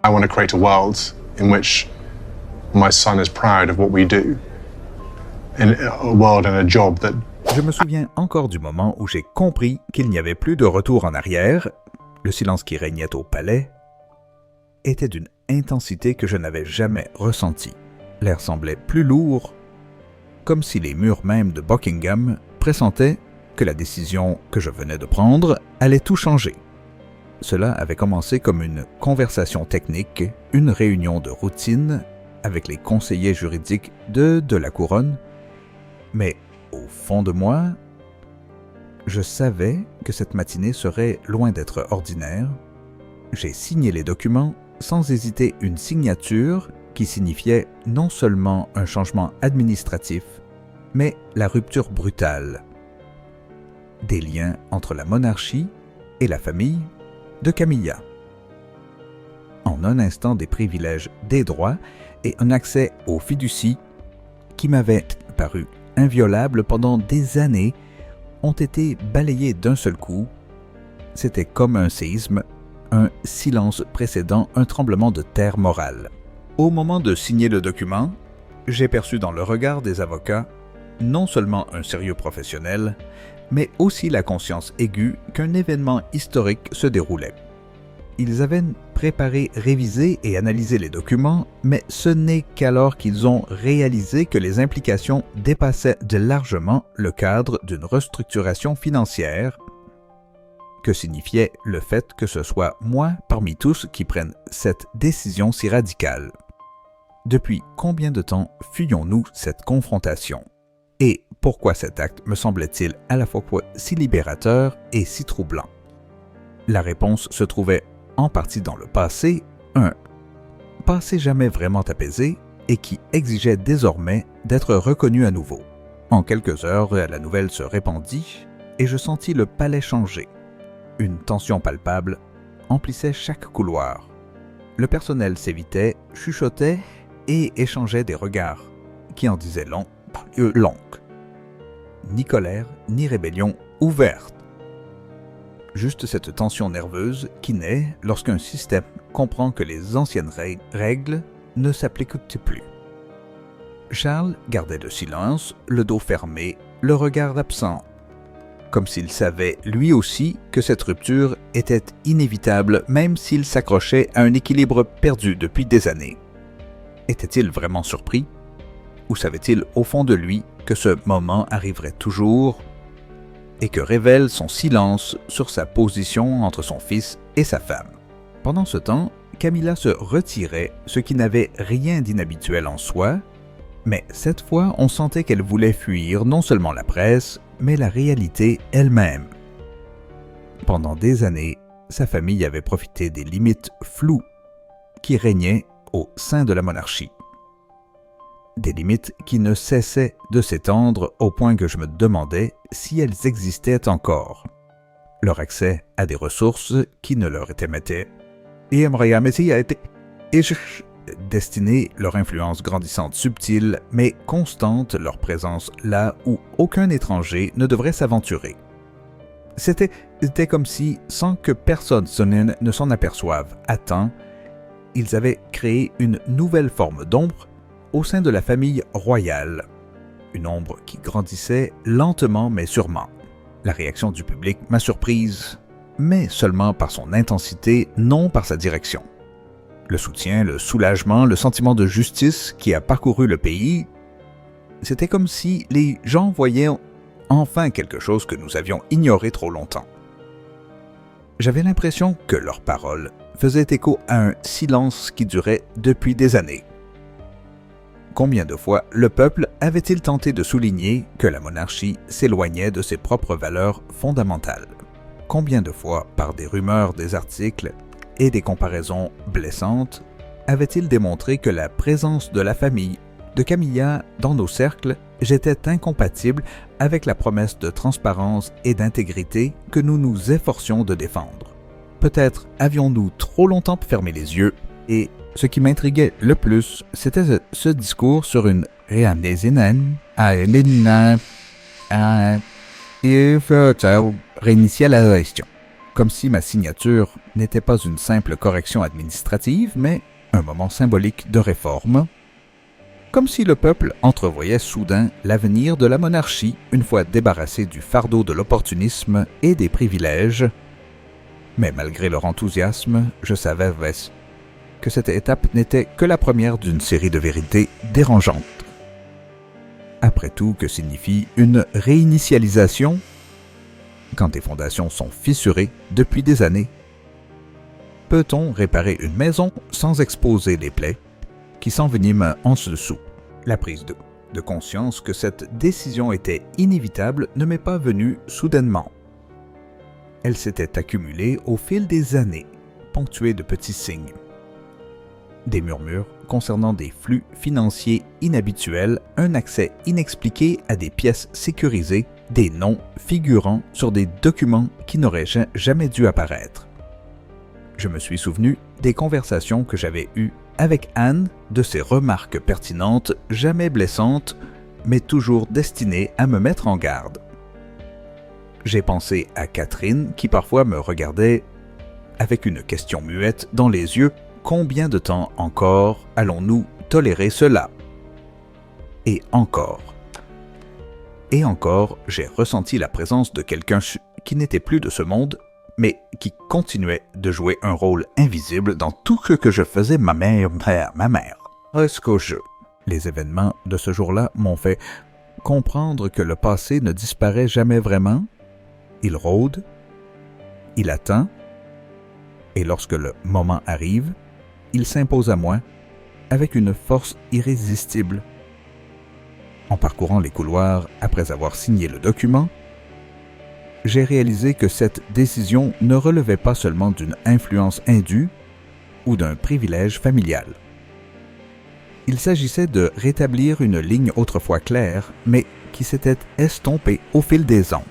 I want to create a world in which my son is proud of what we do. In a world and a job that... Je me souviens encore du moment où j'ai compris qu'il n'y avait plus de retour en arrière. Le silence qui régnait au palais était d'une intensité que je n'avais jamais ressentie. L'air semblait plus lourd, comme si les murs même de Buckingham pressentaient que la décision que je venais de prendre allait tout changer. Cela avait commencé comme une conversation technique, une réunion de routine avec les conseillers juridiques de la couronne, mais au fond de moi, je savais que cette matinée serait loin d'être ordinaire. J'ai signé les documents sans hésiter, une signature qui signifiait non seulement un changement administratif, mais la rupture brutale des liens entre la monarchie et la famille de Camilla. En un instant, des privilèges, des droits et un accès aux fiducies qui m'avaient paru inviolables pendant des années ont été balayés d'un seul coup. C'était comme un séisme, un silence précédant un tremblement de terre morale. Au moment de signer le document, j'ai perçu dans le regard des avocats non seulement un sérieux professionnel, mais aussi la conscience aiguë qu'un événement historique se déroulait. Ils avaient préparé, révisé et analysé les documents, mais ce n'est qu'alors qu'ils ont réalisé que les implications dépassaient de largement le cadre d'une restructuration financière. Que signifiait le fait que ce soit moi parmi tous qui prennent cette décision si radicale? Depuis combien de temps fuyions-nous cette confrontation? Et pourquoi cet acte me semblait-il à la fois si libérateur et si troublant? La réponse se trouvait en partie dans le passé, un passé jamais vraiment apaisé et qui exigeait désormais d'être reconnu à nouveau. En quelques heures, la nouvelle se répandit et je sentis le palais changer. Une tension palpable emplissait chaque couloir. Le personnel s'évitait, chuchotait et échangeait des regards qui en disaient long. Ni colère, ni rébellion ouverte. Juste cette tension nerveuse qui naît lorsqu'un système comprend que les anciennes règles ne s'appliquent plus. Charles gardait le silence, le dos fermé, le regard absent, comme s'il savait lui aussi que cette rupture était inévitable même s'il s'accrochait à un équilibre perdu depuis des années. Était-il vraiment surpris? Ou savait-il au fond de lui que ce moment arriverait toujours et que révèle son silence sur sa position entre son fils et sa femme? Pendant ce temps, Camilla se retirait, ce qui n'avait rien d'inhabituel en soi, mais cette fois on sentait qu'elle voulait fuir non seulement la presse, mais la réalité elle-même. Pendant des années, sa famille avait profité des limites floues qui régnaient au sein de la monarchie. Des limites qui ne cessaient de s'étendre au point que je me demandais si elles existaient encore. Leur accès à des ressources qui ne leur étaient destinées, leur influence grandissante subtile, mais constante, leur présence là où aucun étranger ne devrait s'aventurer. C'était comme si, sans que personne ne s'en aperçoive à temps, ils avaient créé une nouvelle forme d'ombre au sein de la famille royale, une ombre qui grandissait lentement mais sûrement. La réaction du public m'a surprise, mais seulement par son intensité, non par sa direction. Le soutien, le soulagement, le sentiment de justice qui a parcouru le pays, c'était comme si les gens voyaient enfin quelque chose que nous avions ignoré trop longtemps. J'avais l'impression que leurs paroles faisaient écho à un silence qui durait depuis des années. Combien de fois le peuple avait-il tenté de souligner que la monarchie s'éloignait de ses propres valeurs fondamentales? Combien de fois, par des rumeurs, des articles et des comparaisons blessantes, avait-il démontré que la présence de la famille de Camilla dans nos cercles était incompatible avec la promesse de transparence et d'intégrité que nous nous efforcions de défendre? Peut-être avions-nous trop longtemps fermé les yeux, et ce qui m'intriguait le plus, c'était ce discours sur une réinitialisation. comme si ma signature n'était pas une simple correction administrative, mais un moment symbolique de réforme, comme si le peuple entrevoyait soudain l'avenir de la monarchie une fois débarrassé du fardeau de l'opportunisme et des privilèges. Mais malgré leur enthousiasme, je savais que cette étape n'était que la première d'une série de vérités dérangeantes. Après tout, que signifie une réinitialisation quand des fondations sont fissurées depuis des années? Peut-on réparer une maison sans exposer les plaies qui s'enveniment en dessous? La prise de conscience que cette décision était inévitable ne m'est pas venue soudainement. Elle s'était accumulée au fil des années, ponctuée de petits signes. Des murmures concernant des flux financiers inhabituels, un accès inexpliqué à des pièces sécurisées, des noms figurant sur des documents qui n'auraient jamais dû apparaître. Je me suis souvenu des conversations que j'avais eues avec Anne, de ses remarques pertinentes, jamais blessantes, mais toujours destinées à me mettre en garde. J'ai pensé à Catherine, qui parfois me regardait avec une question muette dans les yeux. Combien de temps encore allons-nous tolérer cela? Et encore, j'ai ressenti la présence de quelqu'un qui n'était plus de ce monde, mais qui continuait de jouer un rôle invisible dans tout ce que je faisais. Ma mère. Est-ce que les événements de ce jour-là m'ont fait comprendre que le passé ne disparaît jamais vraiment. Il rôde, il attend, et lorsque le moment arrive, il s'impose à moi avec une force irrésistible. En parcourant les couloirs après avoir signé le document, j'ai réalisé que cette décision ne relevait pas seulement d'une influence indue ou d'un privilège familial. Il s'agissait de rétablir une ligne autrefois claire, mais qui s'était estompée au fil des ans.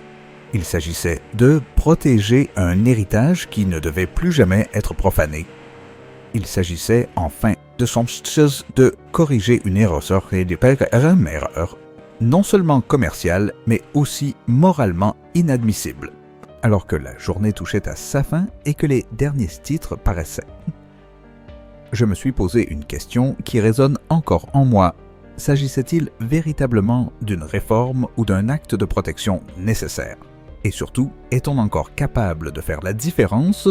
Il s'agissait de protéger un héritage qui ne devait plus jamais être profané. Il s'agissait enfin de corriger une erreur, non seulement commerciale, mais aussi moralement inadmissible, alors que la journée touchait à sa fin et que les derniers titres paraissaient. Je me suis posé une question qui résonne encore en moi. S'agissait-il véritablement d'une réforme ou d'un acte de protection nécessaire? Et surtout, est-on encore capable de faire la différence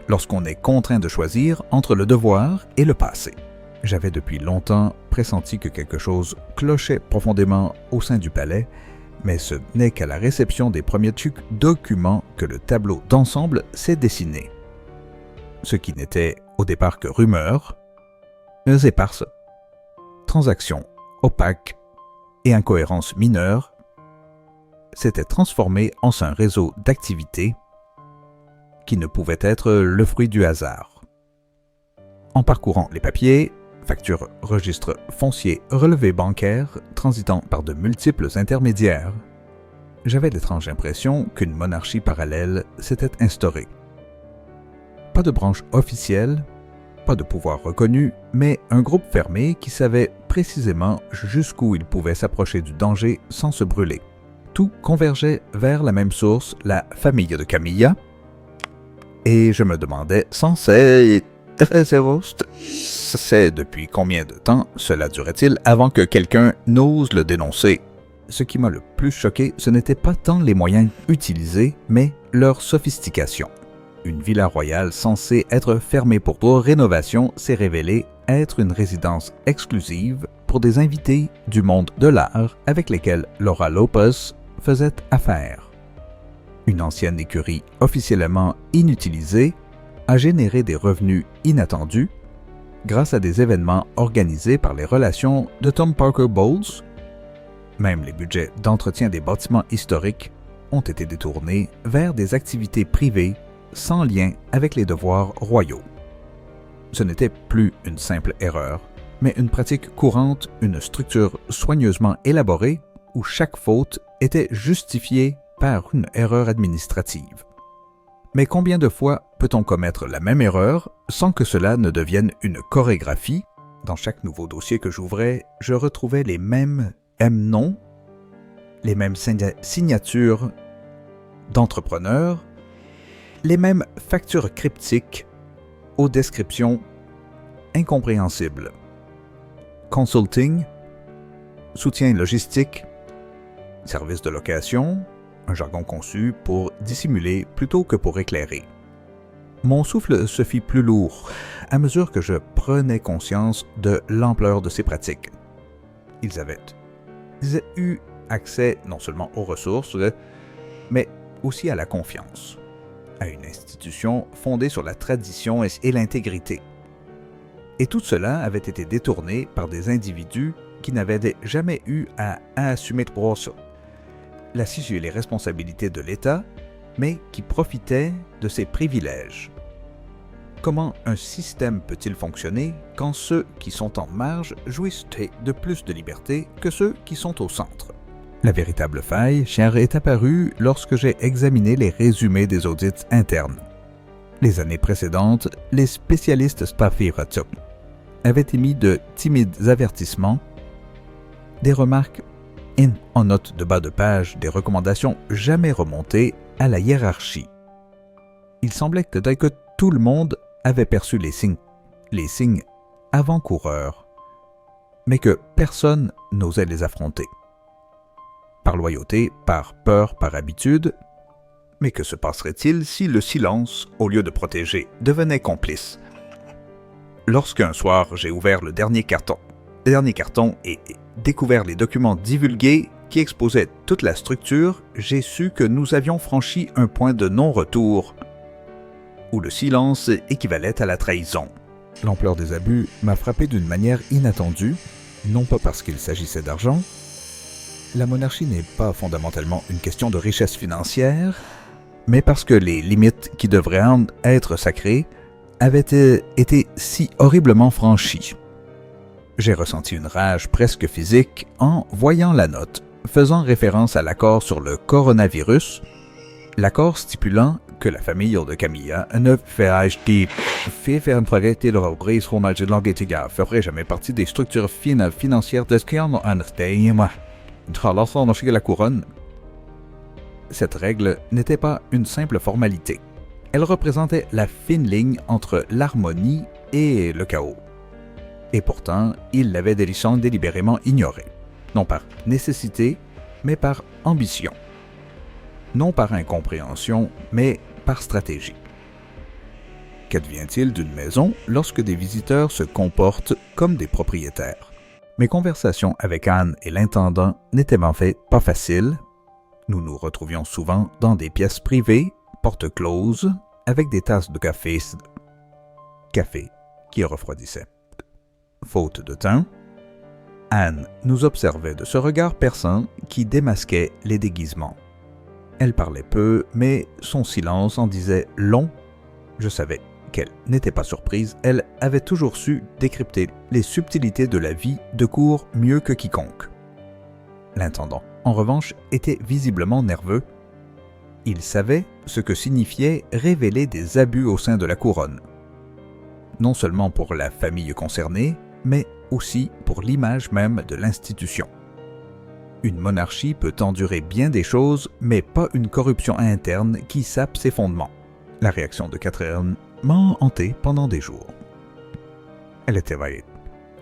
lorsqu'on est contraint de choisir entre le devoir et le passé? J'avais depuis longtemps pressenti que quelque chose clochait profondément au sein du palais, mais ce n'est qu'à la réception des premiers documents que le tableau d'ensemble s'est dessiné. Ce qui n'était au départ que rumeurs, éparses, transactions opaques et incohérences mineures, s'était transformé en un réseau d'activités qui ne pouvait être le fruit du hasard. En parcourant les papiers, factures, registres fonciers, relevés bancaires, transitant par de multiples intermédiaires, j'avais l'étrange impression qu'une monarchie parallèle s'était instaurée. Pas de branche officielle, pas de pouvoir reconnu, mais un groupe fermé qui savait précisément jusqu'où il pouvait s'approcher du danger sans se brûler. Tout convergeait vers la même source, la famille de Camilla, et je me demandais sans cesse depuis combien de temps cela durait-il avant que quelqu'un n'ose le dénoncer. Ce qui m'a le plus choqué, ce n'était pas tant les moyens utilisés, mais leur sophistication. Une villa royale censée être fermée pour rénovation s'est révélée être une résidence exclusive pour des invités du monde de l'art avec lesquels Laura Lopez faisait affaire. Une ancienne écurie officiellement inutilisée a généré des revenus inattendus grâce à des événements organisés par les relations de Tom Parker Bowles. Même les budgets d'entretien des bâtiments historiques ont été détournés vers des activités privées sans lien avec les devoirs royaux. Ce n'était plus une simple erreur, mais une pratique courante, une structure soigneusement élaborée où chaque faute était justifiée par une erreur administrative. Mais combien de fois peut-on commettre la même erreur sans que cela ne devienne une chorégraphie? Dans chaque nouveau dossier que j'ouvrais, je retrouvais les mêmes noms, les mêmes signatures d'entrepreneurs, Les mêmes factures cryptiques aux descriptions incompréhensibles. Consulting, soutien logistique, service de location, un jargon conçu pour dissimuler plutôt que pour éclairer. Mon souffle se fit plus lourd à mesure que je prenais conscience de l'ampleur de ces pratiques. Ils avaient eu accès non seulement aux ressources, mais aussi à la confiance, à une institution fondée sur la tradition et l'intégrité. Et tout cela avait été détourné par des individus qui n'avaient jamais eu à assumer la sigile et les responsabilités de l'État, mais qui profitaient de ses privilèges. Comment un système peut-il fonctionner quand ceux qui sont en marge jouissent de plus de liberté que ceux qui sont au centre? La véritable faille, cher, est apparue lorsque j'ai examiné les résumés des audits internes. Les années précédentes, les spécialistes Spafiratuk avaient émis de timides avertissements, des remarques en note de bas de page, des recommandations jamais remontées à la hiérarchie. Il semblait que tout le monde avait perçu les signes avant-coureurs, mais que personne n'osait les affronter. Par loyauté, par peur, par habitude, mais que se passerait-il si le silence, au lieu de protéger, devenait complice? Lorsqu'un soir j'ai ouvert le dernier carton et découvert les documents divulgués qui exposaient toute la structure, j'ai su que nous avions franchi un point de non-retour, où le silence équivalait à la trahison. L'ampleur des abus m'a frappé d'une manière inattendue, non pas parce qu'il s'agissait d'argent. La monarchie n'est pas fondamentalement une question de richesse financière, mais parce que les limites qui devraient être sacrées avaient été si horriblement franchies. J'ai ressenti une rage presque physique en voyant la note faisant référence à l'accord sur le coronavirus, l'accord stipulant que la famille de Camilla ne ferait jamais partie des structures financières de la couronne. Cette règle n'était pas une simple formalité. Elle représentait la fine ligne entre l'harmonie et le chaos. Et pourtant, il l'avait délibérément ignorée, non par nécessité, mais par ambition. Non par incompréhension, mais par stratégie. Qu'advient-il d'une maison lorsque des visiteurs se comportent comme des propriétaires? Mes conversations avec Anne et l'intendant n'étaient en fait pas faciles. Nous nous retrouvions souvent dans des pièces privées, portes closes, avec des tasses de café qui refroidissaient. Faute de temps, Anne nous observait de ce regard perçant qui démasquait les déguisements. Elle parlait peu, mais son silence en disait long. Je savais qu'elle n'était pas surprise, elle avait toujours su décrypter les subtilités de la vie de cour mieux que quiconque. L'intendant, en revanche, était visiblement nerveux. Il savait ce que signifiait révéler des abus au sein de la couronne. Non seulement pour la famille concernée, mais aussi pour l'image même de l'institution. Une monarchie peut endurer bien des choses, mais pas une corruption interne qui sape ses fondements. La réaction de Catherine m'a hanté pendant des jours. Elle était vaillée.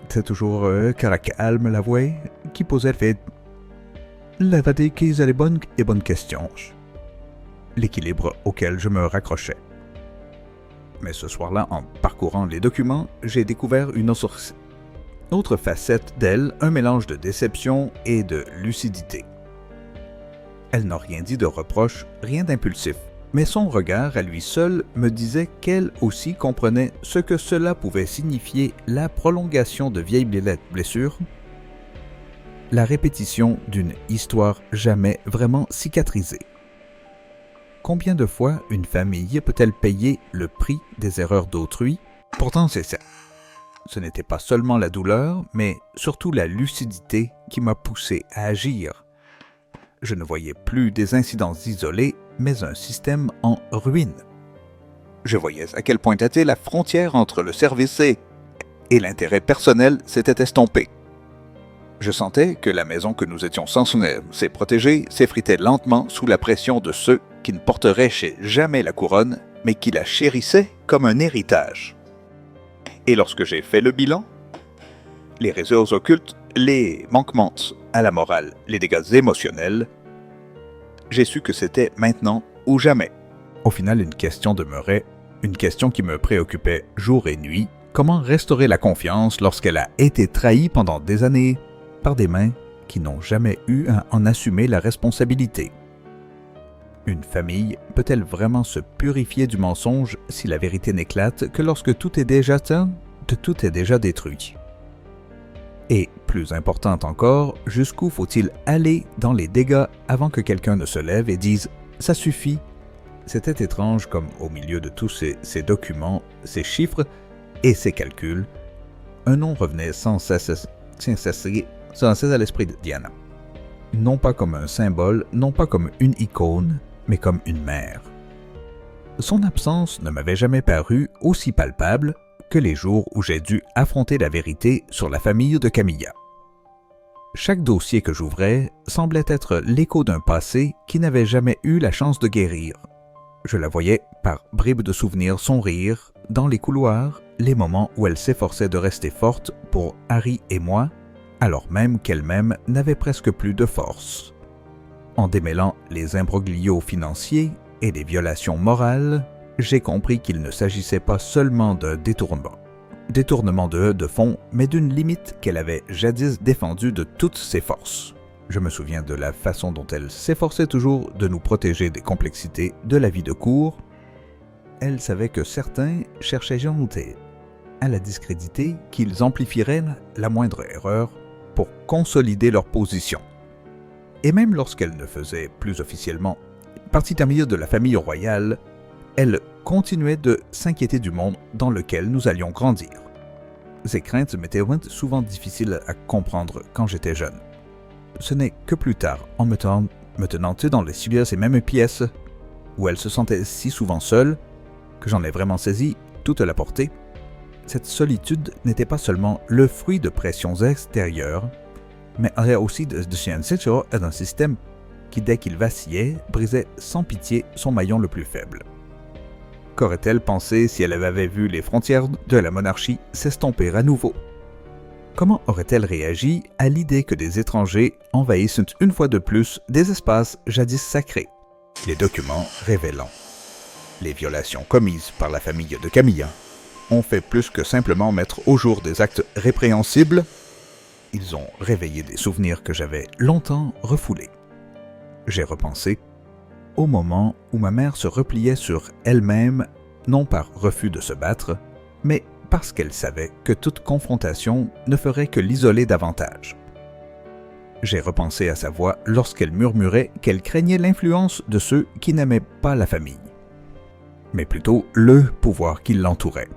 C'est toujours calme la voix qui posait le fait. La vérité qu'ils avaient les bonnes questions. L'équilibre auquel je me raccrochais. Mais ce soir-là, en parcourant les documents, j'ai découvert une autre facette d'elle, un mélange de déception et de lucidité. Elle n'a rien dit de reproche, rien d'impulsif, mais son regard à lui seul me disait qu'elle aussi comprenait ce que cela pouvait signifier, la prolongation de vieilles blessures, la répétition d'une histoire jamais vraiment cicatrisée. Combien de fois une famille peut-elle payer le prix des erreurs d'autrui? Pourtant, c'est ça. Ce n'était pas seulement la douleur, mais surtout la lucidité qui m'a poussé à agir. Je ne voyais plus des incidents isolés, mais un système en ruine. Je voyais à quel point la frontière entre le service et l'intérêt personnel s'était estompée. Je sentais que la maison que nous étions censés protéger s'effritait lentement sous la pression de ceux qui ne porteraient jamais la couronne mais qui la chérissait comme un héritage. Et lorsque j'ai fait le bilan, les réseaux occultes, les manquements à la morale, les dégâts émotionnels, j'ai su que c'était maintenant ou jamais. Au final, une question demeurait, une question qui me préoccupait jour et nuit. Comment restaurer la confiance lorsqu'elle a été trahie pendant des années par des mains qui n'ont jamais eu à en assumer la responsabilité? Une famille peut-elle vraiment se purifier du mensonge si la vérité n'éclate que lorsque tout est déjà atteint, tout est déjà détruit? Et, plus important encore, jusqu'où faut-il aller dans les dégâts avant que quelqu'un ne se lève et dise « ça suffit ». C'était étrange comme, au milieu de tous ces documents, ces chiffres et ces calculs, un nom revenait sans cesse à l'esprit de Diana. Non pas comme un symbole, non pas comme une icône, mais comme une mère. Son absence ne m'avait jamais paru aussi palpable que les jours où j'ai dû affronter la vérité sur la famille de Camilla. Chaque dossier que j'ouvrais semblait être l'écho d'un passé qui n'avait jamais eu la chance de guérir. Je la voyais, par bribes de souvenirs, son rire, dans les couloirs, les moments où elle s'efforçait de rester forte pour Harry et moi, alors même qu'elle-même n'avait presque plus de force. En démêlant les imbroglios financiers et les violations morales, j'ai compris qu'il ne s'agissait pas seulement d'un détournement de fonds, mais d'une limite qu'elle avait jadis défendue de toutes ses forces. Je me souviens de la façon dont elle s'efforçait toujours de nous protéger des complexités de la vie de cour. Elle savait que certains cherchaient volontiers à la discréditer, qu'ils amplifieraient la moindre erreur pour consolider leur position. Et même lorsqu'elle ne faisait plus officiellement partie de la famille royale, elle continuait de s'inquiéter du monde dans lequel nous allions grandir. Ces craintes m'étaient souvent difficiles à comprendre quand j'étais jeune. Ce n'est que plus tard, en me tenant dans ces mêmes pièces, où elle se sentait si souvent seule, que j'en ai vraiment saisi toute la portée. Cette solitude n'était pas seulement le fruit de pressions extérieures, mais aussi d'un système qui, dès qu'il vacillait, brisait sans pitié son maillon le plus faible. Qu'aurait-elle pensé si elle avait vu les frontières de la monarchie s'estomper à nouveau? Comment aurait-elle réagi à l'idée que des étrangers envahissent une fois de plus des espaces jadis sacrés? Les documents révélant les violations commises par la famille de Camilla ont fait plus que simplement mettre au jour des actes répréhensibles. Ils ont réveillé des souvenirs que j'avais longtemps refoulés. J'ai repensé au moment où ma mère se repliait sur elle-même, non par refus de se battre, mais parce qu'elle savait que toute confrontation ne ferait que l'isoler davantage. J'ai repensé à sa voix lorsqu'elle murmurait qu'elle craignait l'influence de ceux qui n'aimaient pas la famille, mais plutôt le pouvoir qui l'entourait.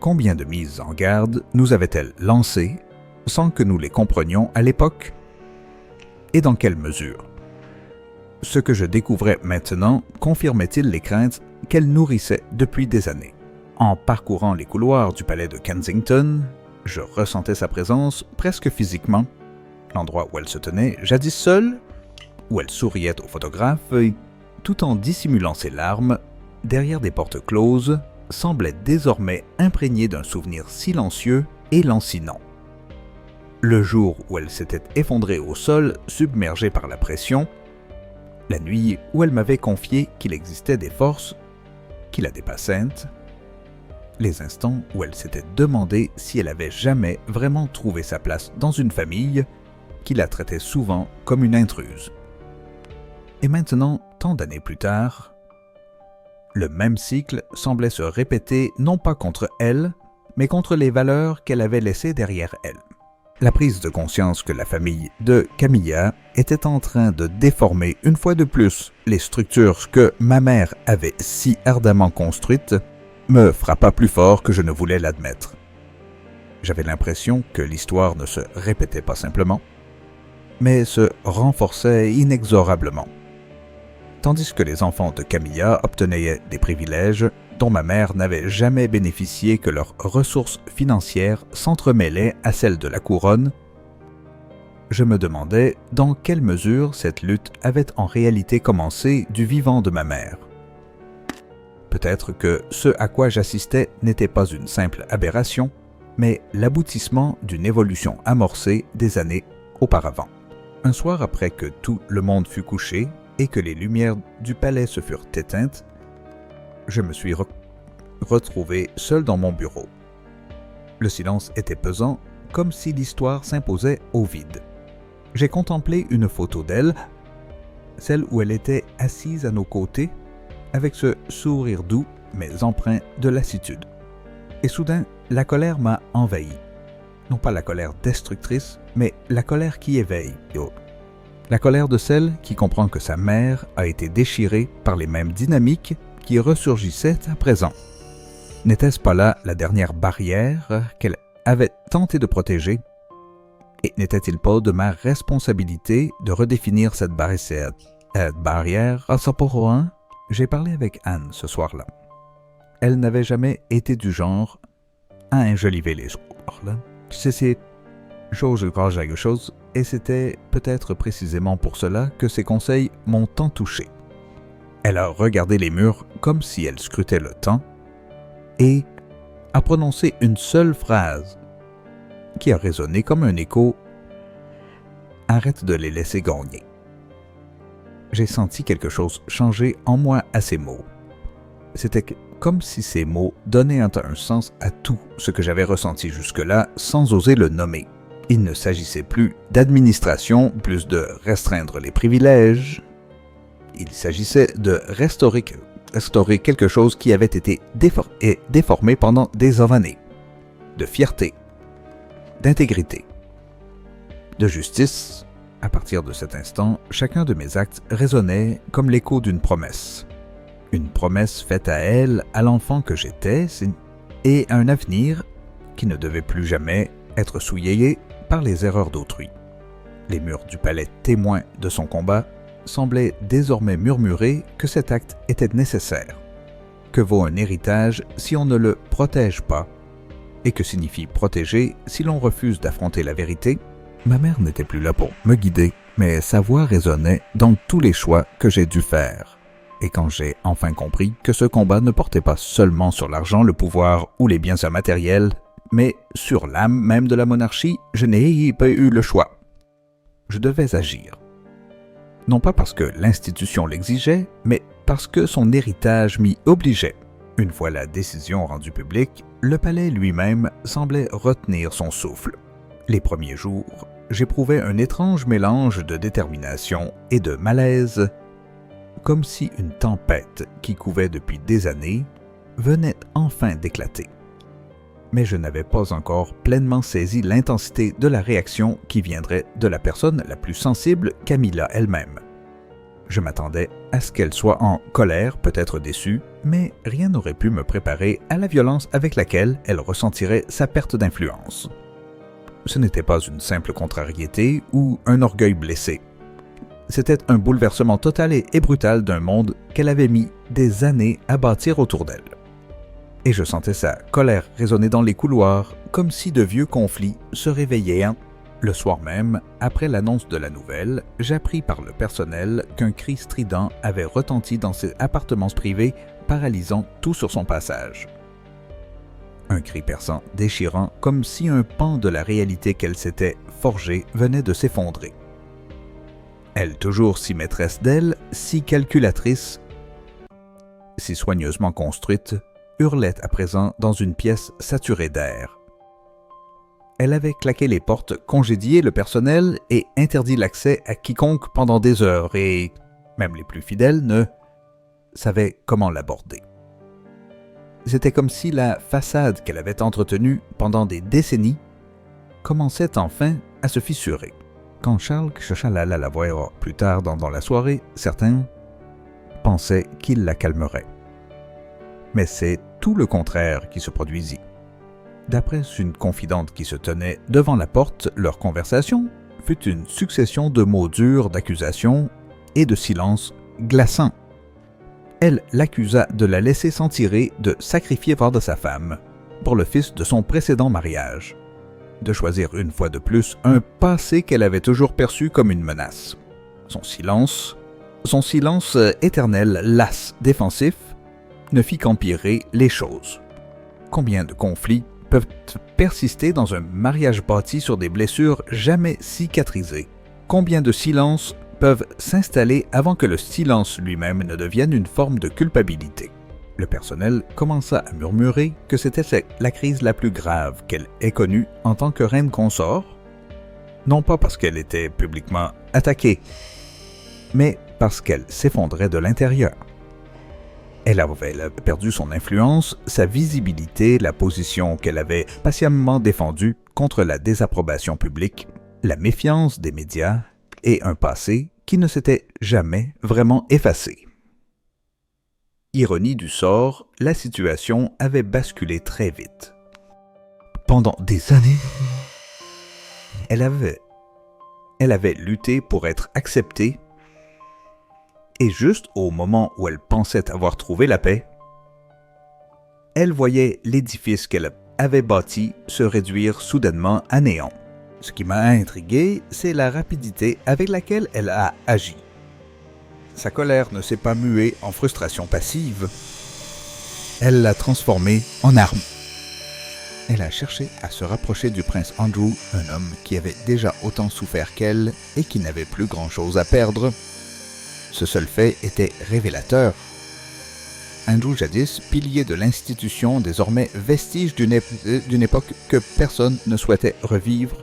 Combien de mises en garde nous avait-elle lancées sans que nous les comprenions à l'époque? Et dans quelle mesure? Ce que je découvrais maintenant confirmait-il les craintes qu'elle nourrissait depuis des années? En parcourant les couloirs du palais de Kensington, je ressentais sa présence presque physiquement. L'endroit où elle se tenait, jadis seule, où elle souriait aux photographes, tout en dissimulant ses larmes, derrière des portes closes, semblait désormais imprégné d'un souvenir silencieux et lancinant. Le jour où elle s'était effondrée au sol, submergée par la pression, la nuit où elle m'avait confié qu'il existait des forces qui la dépassaient, les instants où elle s'était demandé si elle avait jamais vraiment trouvé sa place dans une famille qui la traitait souvent comme une intruse. Et maintenant, tant d'années plus tard, le même cycle semblait se répéter non pas contre elle, mais contre les valeurs qu'elle avait laissées derrière elle. La prise de conscience que la famille de Camilla était en train de déformer une fois de plus les structures que ma mère avait si ardemment construites me frappa plus fort que je ne voulais l'admettre. J'avais l'impression que l'histoire ne se répétait pas simplement, mais se renforçait inexorablement. Tandis que les enfants de Camilla obtenaient des privilèges dont ma mère n'avait jamais bénéficié, que leurs ressources financières s'entremêlaient à celles de la couronne, je me demandais dans quelle mesure cette lutte avait en réalité commencé du vivant de ma mère. Peut-être que ce à quoi j'assistais n'était pas une simple aberration, mais l'aboutissement d'une évolution amorcée des années auparavant. Un soir après que tout le monde fut couché et que les lumières du palais se furent éteintes, je me suis retrouvé seul dans mon bureau. Le silence était pesant, comme si l'histoire s'imposait au vide. J'ai contemplé une photo d'elle, celle où elle était assise à nos côtés, avec ce sourire doux mais empreint de lassitude. Et soudain, la colère m'a envahi. Non pas la colère destructrice, mais la colère qui éveille. La colère de celle qui comprend que sa mère a été déchirée par les mêmes dynamiques qui ressurgissaient à présent. N'était-ce pas là la dernière barrière qu'elle avait tenté de protéger? Et n'était-il pas de ma responsabilité de redéfinir cette barrière à sa pour? J'ai parlé avec Anne ce soir-là. Elle n'avait jamais été du genre à enjoliver les soirs. C'est chose quelque chose, et c'était peut-être précisément pour cela que ses conseils m'ont tant touché. Elle a regardé les murs comme si elle scrutait le temps et a prononcé une seule phrase qui a résonné comme un écho. Arrête de les laisser gagner. J'ai senti quelque chose changer en moi à ces mots. C'était comme si ces mots donnaient un sens à tout ce que j'avais ressenti jusque-là sans oser le nommer. Il ne s'agissait plus d'administration, plus de restreindre les privilèges. Il s'agissait de restaurer quelque chose qui avait été déformé pendant des années. De fierté, d'intégrité, de justice. À partir de cet instant, chacun de mes actes résonnait comme l'écho d'une promesse. Une promesse faite à elle, à l'enfant que j'étais, et à un avenir qui ne devait plus jamais être souillé par les erreurs d'autrui. Les murs du palais témoins de son combat semblaient désormais murmurer que cet acte était nécessaire. Que vaut un héritage si on ne le protège pas? Et que signifie protéger si l'on refuse d'affronter la vérité? Ma mère n'était plus là pour me guider, mais sa voix résonnait dans tous les choix que j'ai dû faire. Et quand j'ai enfin compris que ce combat ne portait pas seulement sur l'argent, le pouvoir ou les biens immatériels, mais sur l'âme même de la monarchie, je n'ai pas eu le choix. Je devais agir. Non pas parce que l'institution l'exigeait, mais parce que son héritage m'y obligeait. Une fois la décision rendue publique, le palais lui-même semblait retenir son souffle. Les premiers jours, j'éprouvais un étrange mélange de détermination et de malaise, comme si une tempête qui couvait depuis des années venait enfin d'éclater. Mais je n'avais pas encore pleinement saisi l'intensité de la réaction qui viendrait de la personne la plus sensible, Camilla elle-même. Je m'attendais à ce qu'elle soit en colère, peut-être déçue, mais rien n'aurait pu me préparer à la violence avec laquelle elle ressentirait sa perte d'influence. Ce n'était pas une simple contrariété ou un orgueil blessé. C'était un bouleversement total et brutal d'un monde qu'elle avait mis des années à bâtir autour d'elle. Et je sentais sa colère résonner dans les couloirs, comme si de vieux conflits se réveillaient. Le soir même, après l'annonce de la nouvelle, j'appris par le personnel qu'un cri strident avait retenti dans ses appartements privés, paralysant tout sur son passage. Un cri perçant, déchirant, comme si un pan de la réalité qu'elle s'était forgée venait de s'effondrer. Elle, toujours si maîtresse d'elle, si calculatrice, si soigneusement construite, hurlait à présent dans une pièce saturée d'air. Elle avait claqué les portes, congédié le personnel et interdit l'accès à quiconque pendant des heures, et même les plus fidèles ne savaient comment l'aborder. C'était comme si la façade qu'elle avait entretenue pendant des décennies commençait enfin à se fissurer. Quand Charles chercha à la voir plus tard dans la soirée, certains pensaient qu'il la calmerait. Mais c'est tout le contraire qui se produisit. D'après une confidente qui se tenait devant la porte, leur conversation fut une succession de mots durs, d'accusations et de silences glaçants. Elle l'accusa de la laisser s'en tirer, de sacrifier de sa femme pour le fils de son précédent mariage, de choisir une fois de plus un passé qu'elle avait toujours perçu comme une menace. Son silence éternel, las, défensif, ne fit qu'empirer les choses. Combien de conflits peuvent persister dans un mariage bâti sur des blessures jamais cicatrisées? Combien de silences peuvent s'installer avant que le silence lui-même ne devienne une forme de culpabilité? Le personnel commença à murmurer que c'était la crise la plus grave qu'elle ait connue en tant que reine consort, non pas parce qu'elle était publiquement attaquée, mais parce qu'elle s'effondrait de l'intérieur. Elle avait perdu son influence, sa visibilité, la position qu'elle avait patiemment défendue contre la désapprobation publique, la méfiance des médias et un passé qui ne s'était jamais vraiment effacé. Ironie du sort, la situation avait basculé très vite. Pendant des années, elle avait lutté pour être acceptée, et juste au moment où elle pensait avoir trouvé la paix, elle voyait l'édifice qu'elle avait bâti se réduire soudainement à néant. Ce qui m'a intrigué, c'est la rapidité avec laquelle elle a agi. Sa colère ne s'est pas muée en frustration passive. Elle l'a transformée en arme. Elle a cherché à se rapprocher du prince Andrew, un homme qui avait déjà autant souffert qu'elle et qui n'avait plus grand-chose à perdre. Ce seul fait était révélateur. Andrew, jadis pilier de l'institution, désormais vestige d'une époque que personne ne souhaitait revivre.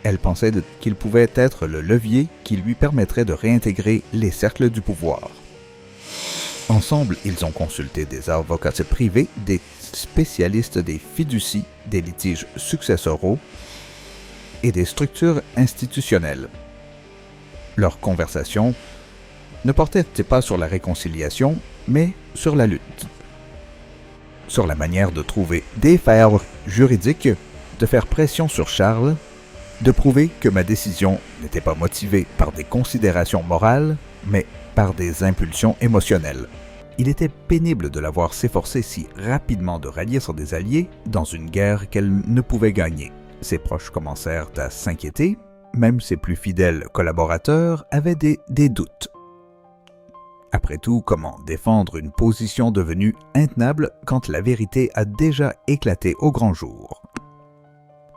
Elle pensait qu'il pouvait être le levier qui lui permettrait de réintégrer les cercles du pouvoir. Ensemble, ils ont consulté des avocats privés, des spécialistes des fiducies, des litiges successoraux et des structures institutionnelles. Leur conversation ne portait pas sur la réconciliation, mais sur la lutte. Sur la manière de trouver des failles juridiques, de faire pression sur Charles, de prouver que ma décision n'était pas motivée par des considérations morales, mais par des impulsions émotionnelles. Il était pénible de la voir s'efforcer si rapidement de rallier sur des alliés dans une guerre qu'elle ne pouvait gagner. Ses proches commencèrent à s'inquiéter, même ses plus fidèles collaborateurs avaient des doutes. Après tout, comment défendre une position devenue intenable quand la vérité a déjà éclaté au grand jour?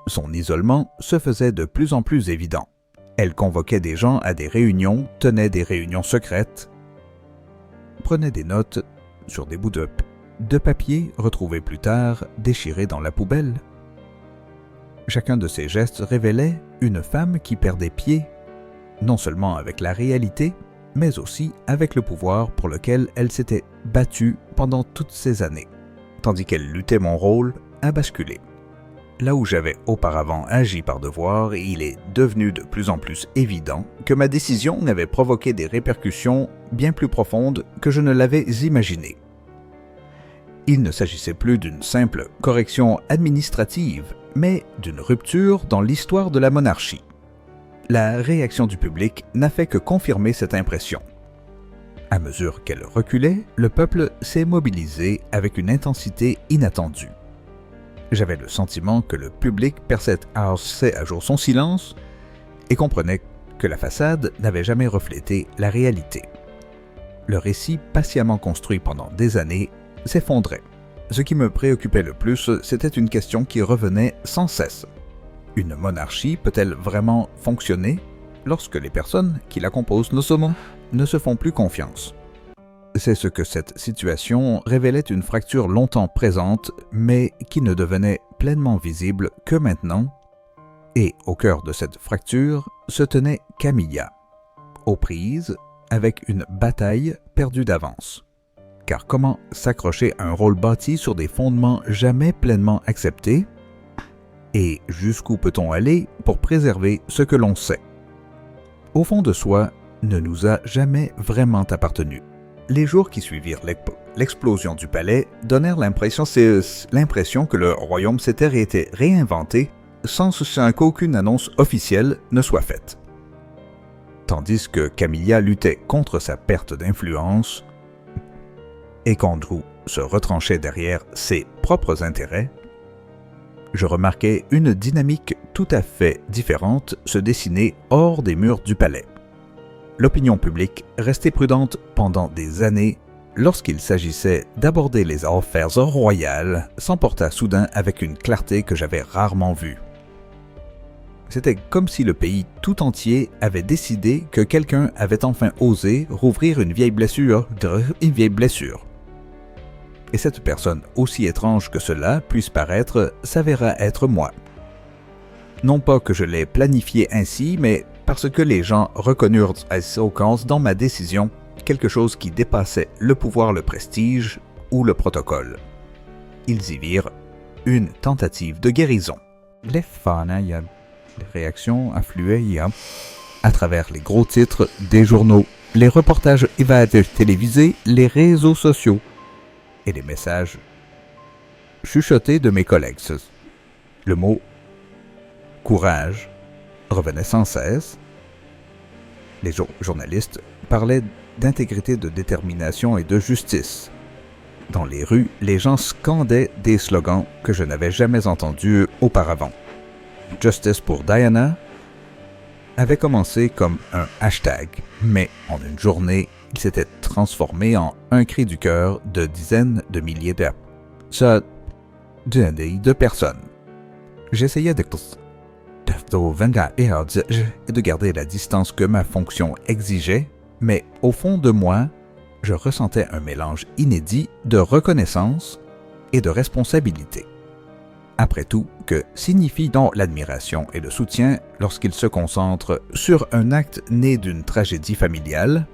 Son isolement se faisait de plus en plus évident. Elle convoquait des gens à des réunions, tenait des réunions secrètes, prenait des notes sur des bouts de papier retrouvés plus tard, déchirés dans la poubelle. Chacun de ces gestes révélait une femme qui perdait pied, non seulement avec la réalité, mais aussi avec le pouvoir pour lequel elle s'était battue pendant toutes ces années, tandis qu'elle luttait mon rôle à basculer. Là où j'avais auparavant agi par devoir, il est devenu de plus en plus évident que ma décision n'avait provoqué des répercussions bien plus profondes que je ne l'avais imaginé. Il ne s'agissait plus d'une simple correction administrative, mais d'une rupture dans l'histoire de la monarchie. La réaction du public n'a fait que confirmer cette impression. À mesure qu'elle reculait, le peuple s'est mobilisé avec une intensité inattendue. J'avais le sentiment que le public passait à jour son silence et comprenait que la façade n'avait jamais reflété la réalité. Le récit patiemment construit pendant des années s'effondrait. Ce qui me préoccupait le plus, c'était une question qui revenait sans cesse. Une monarchie peut-elle vraiment fonctionner lorsque les personnes qui la composent ne se font plus confiance? C'est ce que cette situation révélait, une fracture longtemps présente, mais qui ne devenait pleinement visible que maintenant. Et au cœur de cette fracture se tenait Camilla, aux prises avec une bataille perdue d'avance. Car comment s'accrocher à un rôle bâti sur des fondements jamais pleinement acceptés? Et jusqu'où peut-on aller pour préserver ce que l'on sait? Au fond de soi, ne nous a jamais vraiment appartenu. Les jours qui suivirent l'explosion du palais donnèrent l'impression que le royaume s'était été réinventé sans qu'aucune annonce officielle ne soit faite. Tandis que Camilla luttait contre sa perte d'influence et qu'Andrew se retranchait derrière ses propres intérêts, je remarquais une dynamique tout à fait différente se dessiner hors des murs du palais. L'opinion publique, restée prudente pendant des années, lorsqu'il s'agissait d'aborder les affaires royales, s'emporta soudain avec une clarté que j'avais rarement vue. C'était comme si le pays tout entier avait décidé que quelqu'un avait enfin osé rouvrir une vieille blessure. Et cette personne, aussi étrange que cela puisse paraître, s'avéra être moi. Non pas que je l'ai planifié ainsi, mais parce que les gens reconnurent à séquence dans ma décision quelque chose qui dépassait le pouvoir, le prestige ou le protocole. Ils y virent une tentative de guérison. Les fans, les réactions affluaient à travers les gros titres des journaux, les reportages télévisés, les réseaux sociaux et les messages chuchotés de mes collègues. Le mot « courage » revenait sans cesse. Les journalistes parlaient d'intégrité, de détermination et de justice. Dans les rues, les gens scandaient des slogans que je n'avais jamais entendus auparavant. Justice pour Diana avait commencé comme un hashtag, mais en une journée, il s'était transformé en un cri du cœur de dizaines de milliers de personnes. J'essayais de garder la distance que ma fonction exigeait, mais au fond de moi, je ressentais un mélange inédit de reconnaissance et de responsabilité. Après tout, que signifie donc l'admiration et le soutien lorsqu'il se concentre sur un acte né d'une tragédie familiale?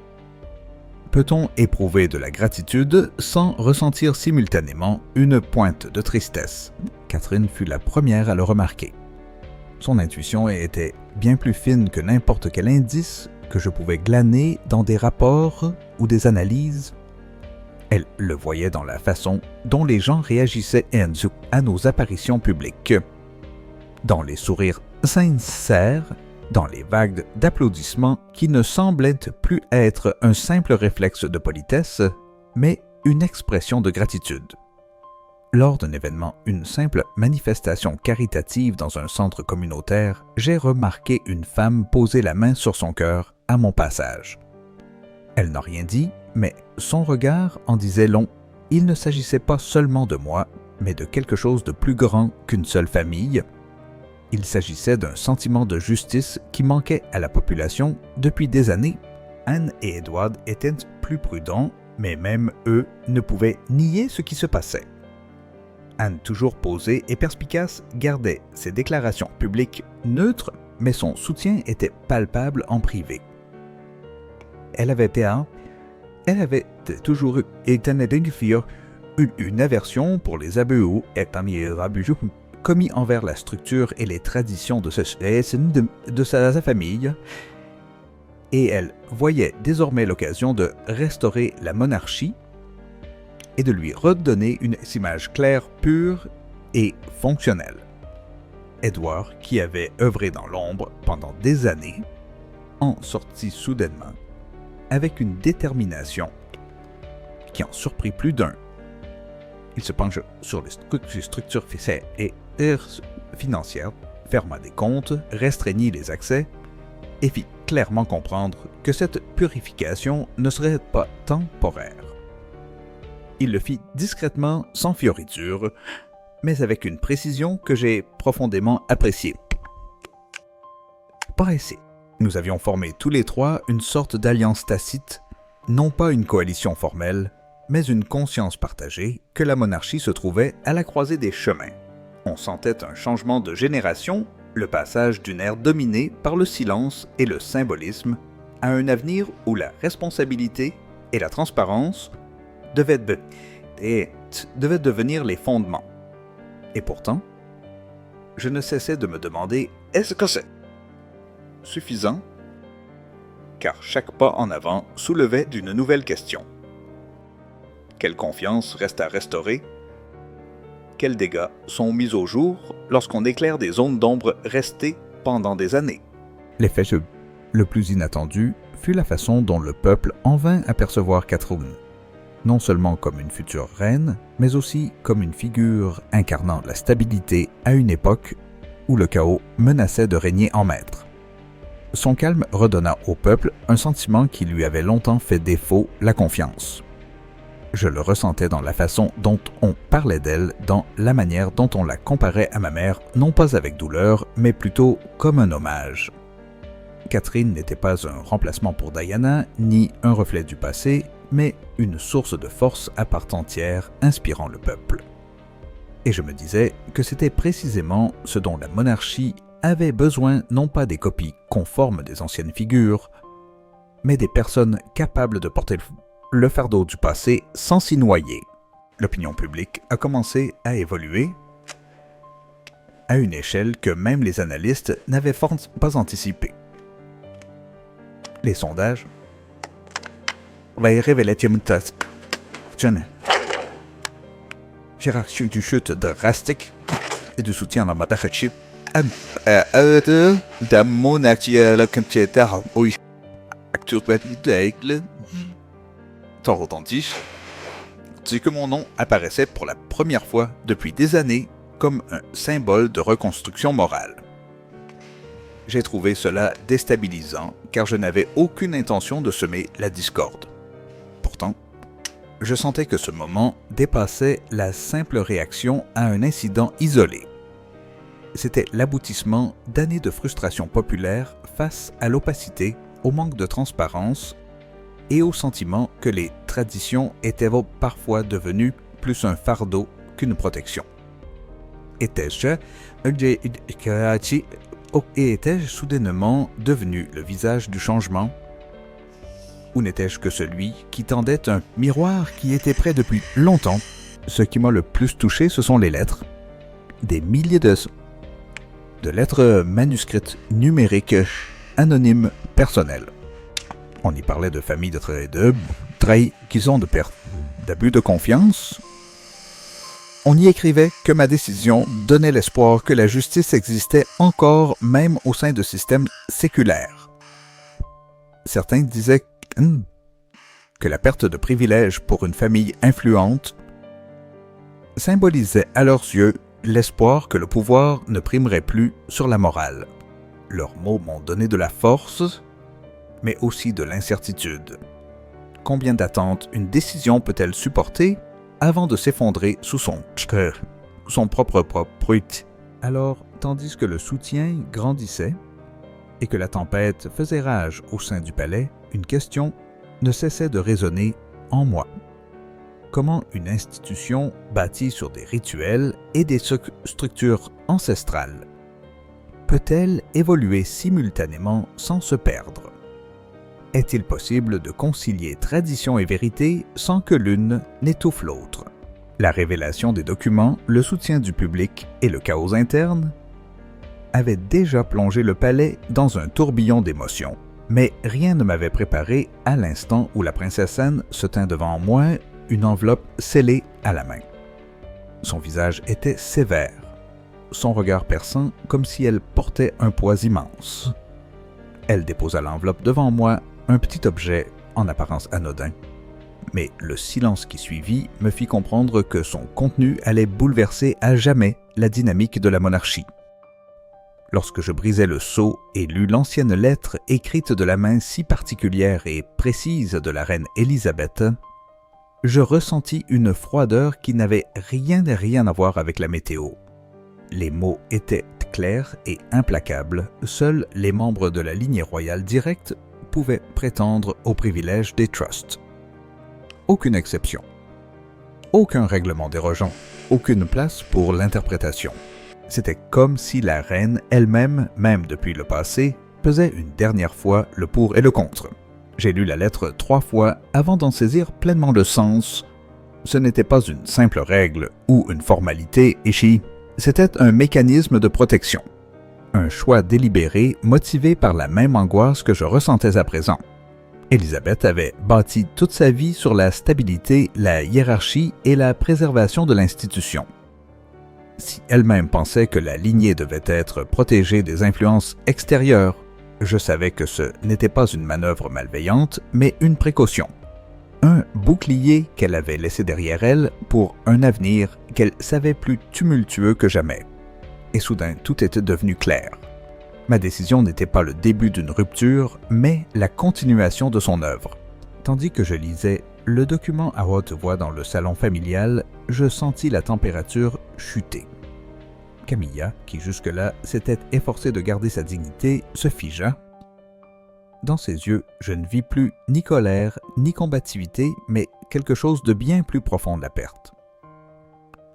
Peut-on éprouver de la gratitude sans ressentir simultanément une pointe de tristesse? Catherine fut la première à le remarquer. Son intuition était bien plus fine que n'importe quel indice que je pouvais glaner dans des rapports ou des analyses. Elle le voyait dans la façon dont les gens réagissaient à nos apparitions publiques. Dans les sourires sincères, dans les vagues d'applaudissements qui ne semblaient plus être un simple réflexe de politesse, mais une expression de gratitude. Lors d'un événement, une simple manifestation caritative dans un centre communautaire, j'ai remarqué une femme poser la main sur son cœur à mon passage. Elle n'a rien dit, mais son regard en disait long. Il ne s'agissait pas seulement de moi, mais de quelque chose de plus grand qu'une seule famille. Il s'agissait d'un sentiment de justice qui manquait à la population depuis des années. Anne et Edward étaient plus prudents, mais même eux ne pouvaient nier ce qui se passait. Anne, toujours posée et perspicace, gardait ses déclarations publiques neutres, mais son soutien était palpable en privé. Elle avait toujours eu une aversion pour les abus commis envers la structure et les traditions de sa famille, et elle voyait désormais l'occasion de restaurer la monarchie et de lui redonner une image claire, pure et fonctionnelle. Edward, qui avait œuvré dans l'ombre pendant des années, en sortit soudainement avec une détermination qui en surprit plus d'un. Il se pencha sur les structures financières, ferma des comptes, restreignit les accès et fit clairement comprendre que cette purification ne serait pas temporaire. Il le fit discrètement, sans fioriture, mais avec une précision que j'ai profondément appréciée. Par essai, nous avions formé tous les trois une sorte d'alliance tacite, non pas une coalition formelle, mais une conscience partagée que la monarchie se trouvait à la croisée des chemins. On sentait un changement de génération, le passage d'une ère dominée par le silence et le symbolisme à un avenir où la responsabilité et la transparence devaient devenir les fondements. Et pourtant, je ne cessais de me demander « Est-ce que c'est suffisant ?» Car chaque pas en avant soulevait d'une nouvelle question. Quelle confiance reste à restaurer? Quels dégâts sont mis au jour lorsqu'on éclaire des zones d'ombre restées pendant des années? L'effet le plus inattendu fut la façon dont le peuple en vint à percevoir Catherine, non seulement comme une future reine, mais aussi comme une figure incarnant la stabilité à une époque où le chaos menaçait de régner en maître. Son calme redonna au peuple un sentiment qui lui avait longtemps fait défaut, la confiance. Je le ressentais dans la façon dont on parlait d'elle, dans la manière dont on la comparait à ma mère, non pas avec douleur, mais plutôt comme un hommage. Catherine n'était pas un remplacement pour Diana, ni un reflet du passé, mais une source de force à part entière, inspirant le peuple. Et je me disais que c'était précisément ce dont la monarchie avait besoin, non pas des copies conformes des anciennes figures, mais des personnes capables de porter le fardeau du passé sans s'y noyer. L'opinion publique a commencé à évoluer à une échelle que même les analystes n'avaient pas anticipée. Les sondages révélaient une hiérarchie du chute drastique et du soutien à la chip de mon actuel computer. Oui, actuel. Tant retentit, c'est que mon nom apparaissait pour la première fois depuis des années comme un symbole de reconstruction morale. J'ai trouvé cela déstabilisant car je n'avais aucune intention de semer la discorde. Pourtant, je sentais que ce moment dépassait la simple réaction à un incident isolé. C'était l'aboutissement d'années de frustration populaire face à l'opacité, au manque de transparence et au sentiment que les traditions étaient parfois devenues plus un fardeau qu'une protection. Étais-je soudainement devenu le visage du changement? Ou n'étais-je que celui qui tendait un miroir qui était prêt depuis longtemps? Ce qui m'a le plus touché, ce sont les lettres. Des milliers de lettres manuscrites, numériques, anonymes, personnelles. On y parlait de familles de trahison, de perte, d'abus de confiance. On y écrivait que ma décision donnait l'espoir que la justice existait encore même au sein de systèmes séculaires. Certains disaient que la perte de privilèges pour une famille influente symbolisait à leurs yeux l'espoir que le pouvoir ne primerait plus sur la morale. Leurs mots m'ont donné de la force, mais aussi de l'incertitude. Combien d'attentes une décision peut-elle supporter avant de s'effondrer sous son propre bruit? Alors, tandis que le soutien grandissait et que la tempête faisait rage au sein du palais, une question ne cessait de résonner en moi. Comment une institution bâtie sur des rituels et des structures ancestrales peut-elle évoluer simultanément sans se perdre? Est-il possible de concilier tradition et vérité sans que l'une n'étouffe l'autre? La révélation des documents, le soutien du public et le chaos interne avaient déjà plongé le palais dans un tourbillon d'émotions. Mais rien ne m'avait préparé à l'instant où la princesse Anne se tint devant moi, une enveloppe scellée à la main. Son visage était sévère, son regard perçant comme si elle portait un poids immense. Elle déposa l'enveloppe devant moi, un petit objet en apparence anodin. Mais le silence qui suivit me fit comprendre que son contenu allait bouleverser à jamais la dynamique de la monarchie. Lorsque je brisai le sceau et lus l'ancienne lettre écrite de la main si particulière et précise de la reine Élisabeth, je ressentis une froideur qui n'avait rien à voir avec la météo. Les mots étaient clairs et implacables. Seuls les membres de la lignée royale directe pouvaient prétendre au privilège des trusts. Aucune exception. Aucun règlement dérogeant. Aucune place pour l'interprétation. C'était comme si la reine elle-même, même depuis le passé, pesait une dernière fois le pour et le contre. J'ai lu la lettre 3 fois avant d'en saisir pleinement le sens. Ce n'était pas une simple règle ou une formalité échie. C'était un mécanisme de protection. Un choix délibéré motivé par la même angoisse que je ressentais à présent. Élisabeth avait bâti toute sa vie sur la stabilité, la hiérarchie et la préservation de l'institution. Si elle-même pensait que la lignée devait être protégée des influences extérieures, je savais que ce n'était pas une manœuvre malveillante, mais une précaution. Un bouclier qu'elle avait laissé derrière elle pour un avenir qu'elle savait plus tumultueux que jamais. Et soudain, tout était devenu clair. Ma décision n'était pas le début d'une rupture, mais la continuation de son œuvre. Tandis que je lisais le document à haute voix dans le salon familial, je sentis la température chuter. Camilla, qui jusque-là s'était efforcée de garder sa dignité, se figea. Dans ses yeux, je ne vis plus ni colère, ni combativité, mais quelque chose de bien plus profond de la perte.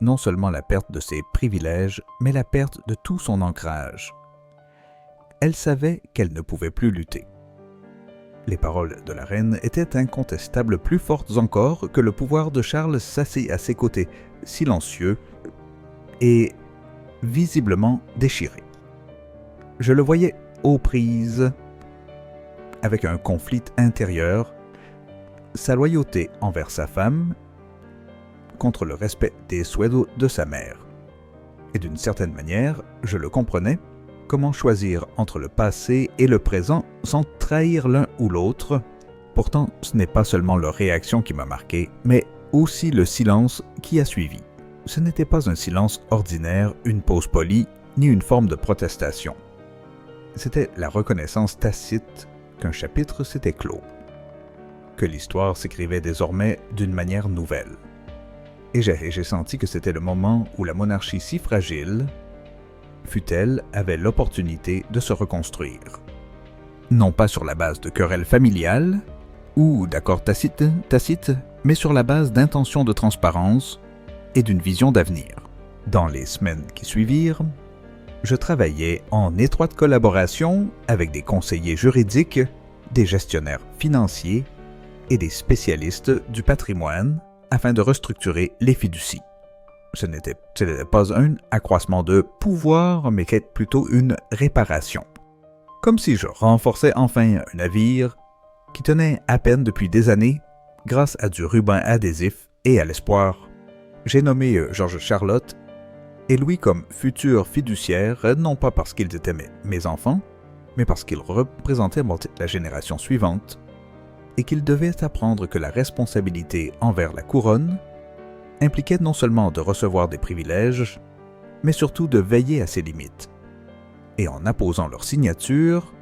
Non seulement la perte de ses privilèges, mais la perte de tout son ancrage. Elle savait qu'elle ne pouvait plus lutter. Les paroles de la reine étaient incontestables, plus fortes encore que le pouvoir de Charles s'assit à ses côtés, silencieux et visiblement déchiré. Je le voyais aux prises avec un conflit intérieur, sa loyauté envers sa femme contre le respect des souhaits de sa mère. Et d'une certaine manière, je le comprenais, comment choisir entre le passé et le présent sans trahir l'un ou l'autre. Pourtant, ce n'est pas seulement leur réaction qui m'a marqué, mais aussi le silence qui a suivi. Ce n'était pas un silence ordinaire, une pause polie, ni une forme de protestation. C'était la reconnaissance tacite qu'un chapitre s'était clos, que l'histoire s'écrivait désormais d'une manière nouvelle. Et j'ai senti que c'était le moment où la monarchie si fragile, fût-elle, avait l'opportunité de se reconstruire. Non pas sur la base de querelles familiales ou d'accords tacites, mais sur la base d'intentions de transparence et d'une vision d'avenir. Dans les semaines qui suivirent, je travaillais en étroite collaboration avec des conseillers juridiques, des gestionnaires financiers et des spécialistes du patrimoine afin de restructurer les fiducies. Ce n'était pas un accroissement de pouvoir, mais plutôt une réparation. Comme si je renforçais enfin un navire qui tenait à peine depuis des années grâce à du ruban adhésif et à l'espoir. J'ai nommé Georges Charlotte et Louis comme futurs fiduciaires, non pas parce qu'ils étaient mes enfants, mais parce qu'ils représentaient la génération suivante et qu'ils devaient apprendre que la responsabilité envers la couronne impliquait non seulement de recevoir des privilèges, mais surtout de veiller à ses limites. Et en apposant leur signature,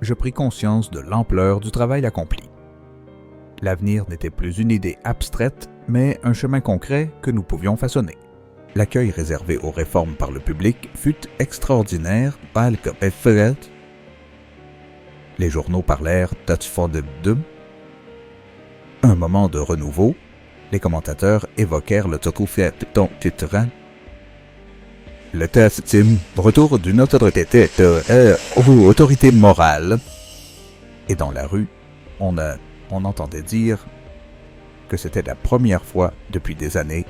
je pris conscience de l'ampleur du travail accompli. L'avenir n'était plus une idée abstraite, mais un chemin concret que nous pouvions façonner. L'accueil réservé aux réformes par le public fut extraordinaire. Les journaux parlèrent de un moment de renouveau. Les commentateurs évoquèrent le retour d'une autorité morale. Et dans la rue, on entendait dire que c'était la première fois depuis des années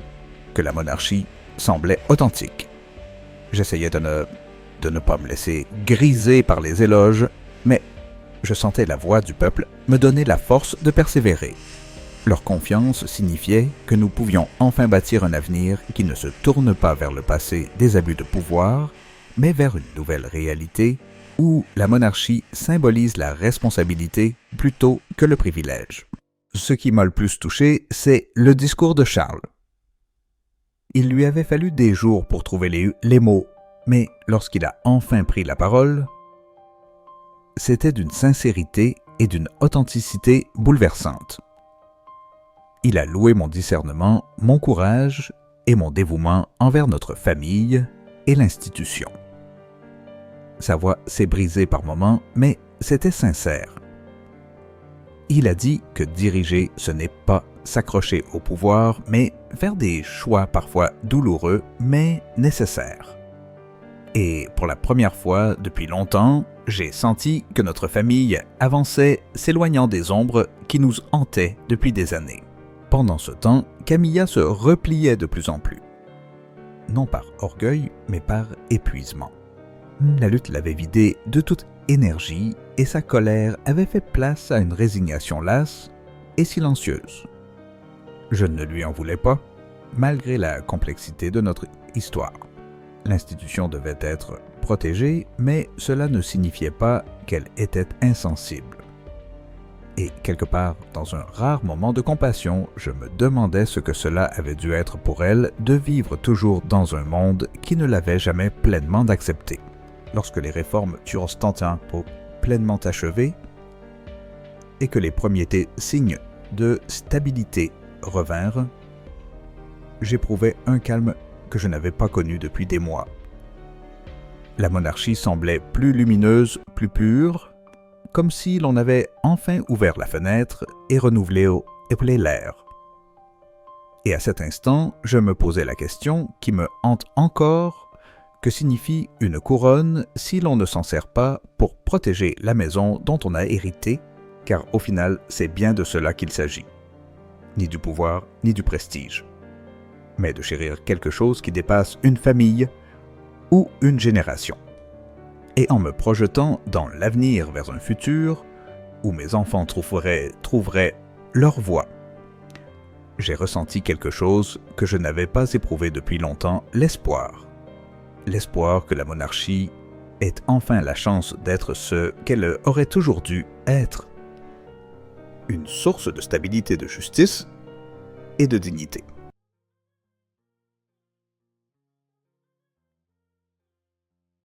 que la monarchie semblait authentique. J'essayais de ne pas me laisser griser par les éloges, mais je sentais la voix du peuple me donner la force de persévérer. Leur confiance signifiait que nous pouvions enfin bâtir un avenir qui ne se tourne pas vers le passé des abus de pouvoir, mais vers une nouvelle réalité où la monarchie symbolise la responsabilité plutôt que le privilège. Ce qui m'a le plus touché, c'est le discours de Charles. Il lui avait fallu des jours pour trouver les mots, mais lorsqu'il a enfin pris la parole, c'était d'une sincérité et d'une authenticité bouleversantes. Il a loué mon discernement, mon courage et mon dévouement envers notre famille et l'institution. Sa voix s'est brisée par moments, mais c'était sincère. Il a dit que diriger, ce n'est pas s'accrocher au pouvoir, mais faire des choix parfois douloureux, mais nécessaires. Et pour la première fois depuis longtemps, j'ai senti que notre famille avançait, s'éloignant des ombres qui nous hantaient depuis des années. Pendant ce temps, Camilla se repliait de plus en plus. Non par orgueil, mais par épuisement. La lutte l'avait vidée de toute énergie et sa colère avait fait place à une résignation lasse et silencieuse. Je ne lui en voulais pas, malgré la complexité de notre histoire. L'institution devait être protégée, mais cela ne signifiait pas qu'elle était insensible. Et quelque part, dans un rare moment de compassion, je me demandais ce que cela avait dû être pour elle de vivre toujours dans un monde qui ne l'avait jamais pleinement accepté. Lorsque les réformes turent pleinement achevées et que les premiers signes de stabilité revinrent, j'éprouvais un calme que je n'avais pas connu depuis des mois. La monarchie semblait plus lumineuse, plus pure, comme si l'on avait enfin ouvert la fenêtre et renouvelé l'air. Et à cet instant, je me posais la question qui me hante encore: que signifie une couronne si l'on ne s'en sert pas pour protéger la maison dont on a hérité, car au final, c'est bien de cela qu'il s'agit. Ni du pouvoir, ni du prestige, mais de chérir quelque chose qui dépasse une famille ou une génération. Et en me projetant dans l'avenir vers un futur où mes enfants trouveraient leur voie, j'ai ressenti quelque chose que je n'avais pas éprouvé depuis longtemps, l'espoir. L'espoir que la monarchie ait enfin la chance d'être ce qu'elle aurait toujours dû être. Une source de stabilité, de justice et de dignité.